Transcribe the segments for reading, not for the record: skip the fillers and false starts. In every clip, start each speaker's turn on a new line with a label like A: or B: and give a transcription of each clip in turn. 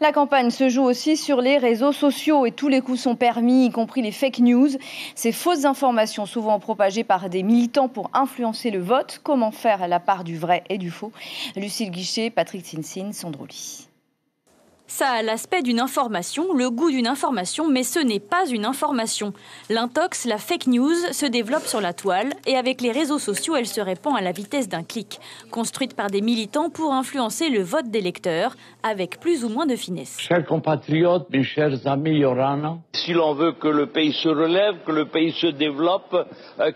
A: La campagne se joue aussi sur les réseaux sociaux et tous les coups sont permis, y compris les fake news. Ces fausses informations souvent propagées par des militants pour influencer le vote. Comment faire la part du vrai et du faux? Lucille Guichet, Patrick Tsinsin, Sandroli.
B: Ça a l'aspect d'une information, le goût d'une information, mais ce n'est pas une information. L'intox, la fake news, se développe sur la toile et avec les réseaux sociaux, elle se répand à la vitesse d'un clic. Construite par des militants pour influencer le vote des lecteurs, avec plus ou moins de finesse.
C: Chers compatriotes, mes chers amis Yorana, si l'on veut que le pays se relève, que le pays se développe,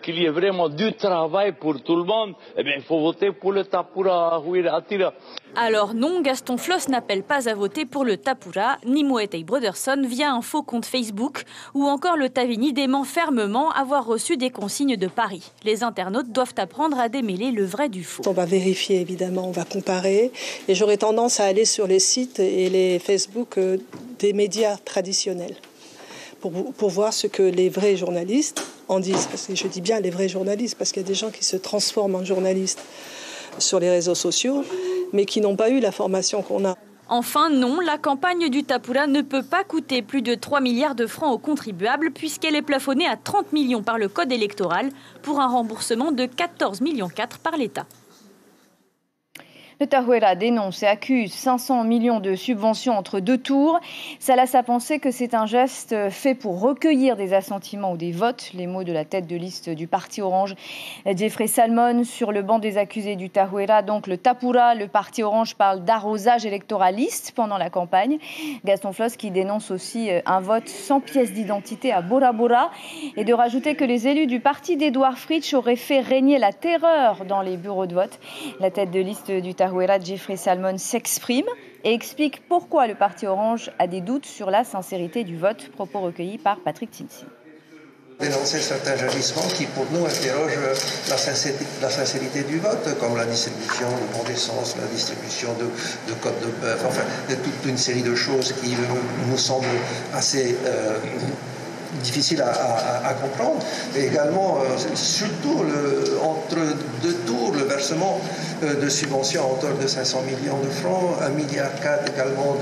C: qu'il y ait vraiment du travail pour tout le monde, eh bien, il faut voter pour le Tapura Atira.
B: Alors non, Gaston Floss n'appelle pas à voter pour le Tapura, ni Moetei Broderson via un faux compte Facebook, ou encore le Tavini dément fermement avoir reçu des consignes de Paris. Les internautes doivent apprendre à démêler le vrai du faux.
D: On va vérifier évidemment, on va comparer, et j'aurais tendance à aller sur les sites et les Facebook des médias traditionnels pour voir ce que les vrais journalistes en disent. Parce que je dis bien les vrais journalistes, parce qu'il y a des gens qui se transforment en journalistes sur les réseaux sociaux, mais qui n'ont pas eu la formation qu'on a.
B: Enfin, non, la campagne du Tapura ne peut pas coûter plus de 3 milliards de francs aux contribuables puisqu'elle est plafonnée à 30 millions par le code électoral pour un remboursement de 14,4 millions par l'État.
A: Le Tahuera dénonce et accuse 500 millions de subventions entre deux tours. Ça laisse à penser que c'est un geste fait pour recueillir des assentiments ou des votes. Les mots de la tête de liste du Parti Orange, Jeffrey Salmon, sur le banc des accusés du Tahuera. Donc le Tapura, le Parti Orange parle d'arrosage électoraliste pendant la campagne. Gaston Floss qui dénonce aussi un vote sans pièce d'identité à Bora Bora et de rajouter que les élus du parti d'Edouard Fritsch auraient fait régner la terreur dans les bureaux de vote. La tête de liste du Tahuera, Jeffrey Salmon, s'exprime et explique pourquoi le Parti Orange a des doutes sur la sincérité du vote. Propos recueillis par Patrick Tsinsin.
E: Dénoncer certains agissements qui, pour nous, interrogent la sincérité du vote, comme la distribution de bons d'essence, la distribution de côtes de bœuf, enfin, toute une série de choses qui nous semblent assez difficile à comprendre. Et également, surtout, entre deux tours, le versement de subventions à hauteur de 500 millions de francs, 1,4 milliard également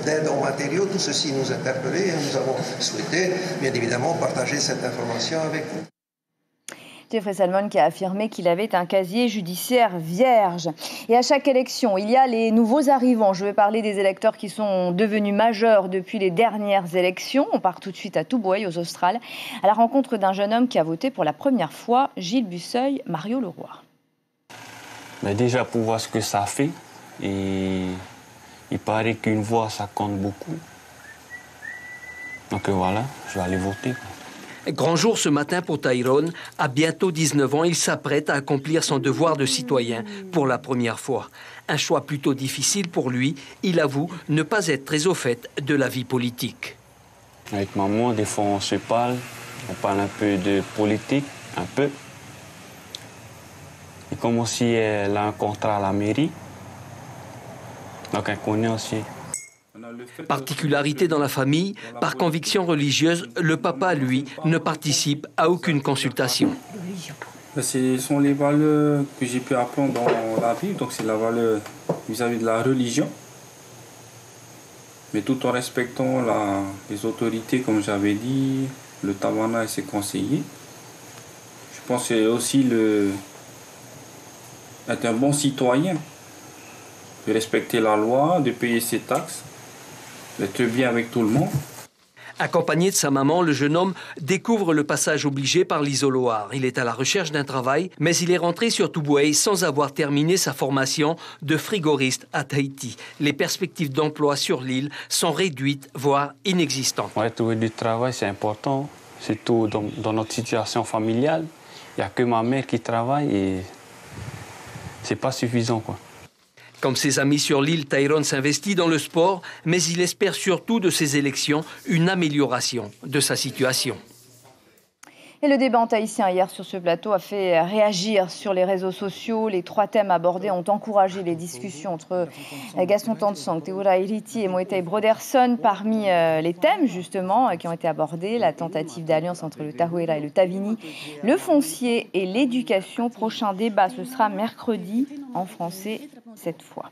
E: d'aide en matériaux. Tout ceci nous interpellait et nous avons souhaité, bien évidemment, partager cette information avec vous.
A: Jeffrey Salmon qui a affirmé qu'il avait un casier judiciaire vierge. Et à chaque élection, il y a les nouveaux arrivants. Je vais parler des électeurs qui sont devenus majeurs depuis les dernières élections. On part tout de suite à Tubuai, aux Australes, à la rencontre d'un jeune homme qui a voté pour la première fois, Gilles Busseuil, Mario Leroy.
F: Mais déjà pour voir ce que ça fait, et il paraît qu'une voix ça compte beaucoup. Donc voilà, je vais aller voter.
G: Grand jour ce matin pour Tyrone. À bientôt 19 ans, il s'apprête à accomplir son devoir de citoyen pour la première fois. Un choix plutôt difficile pour lui. Il avoue ne pas être très au fait de la vie politique.
F: Avec maman, des fois on se parle. On parle un peu de politique, un peu. Et comme aussi elle a un contrat à la mairie. Donc elle connaît aussi.
G: Particularité dans la famille, par conviction religieuse, le papa, lui, ne participe à aucune consultation.
H: Ce sont les valeurs que j'ai pu apprendre dans la Bible, donc c'est la valeur vis-à-vis de la religion, mais tout en respectant les autorités, comme j'avais dit, le Tawana et ses conseillers. Je pense que c'est aussi être un bon citoyen, de respecter la loi, de payer ses taxes, d'être bien avec tout le monde.
G: Accompagné de sa maman, le jeune homme découvre le passage obligé par l'isoloir. Il est à la recherche d'un travail, mais il est rentré sur Tubuai sans avoir terminé sa formation de frigoriste à Tahiti. Les perspectives d'emploi sur l'île sont réduites, voire inexistantes.
F: Ouais, trouver du travail, c'est important, surtout dans notre situation familiale. Il n'y a que ma mère qui travaille et c'est pas suffisant, quoi.
G: Comme ses amis sur l'île, Tyrone s'investit dans le sport, mais il espère surtout de ces élections une amélioration de sa situation.
A: Et le débat tahitien hier sur ce plateau a fait réagir sur les réseaux sociaux. Les trois thèmes abordés ont encouragé les discussions entre Gaston Tandson, Teura Iriti et Moetei Broderson. Parmi les thèmes justement qui ont été abordés, la tentative d'alliance entre le Tahuera et le Tavini, le foncier et l'éducation. Prochain débat, ce sera mercredi en français cette fois.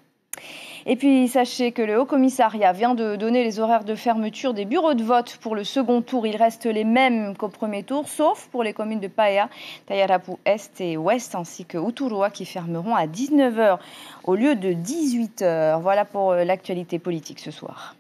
A: Et puis, sachez que le Haut-Commissariat vient de donner les horaires de fermeture des bureaux de vote pour le second tour. Ils restent les mêmes qu'au premier tour, sauf pour les communes de Paia, Tayarapu Est et Ouest, ainsi que Uturua, qui fermeront à 19h au lieu de 18h. Voilà pour l'actualité politique ce soir.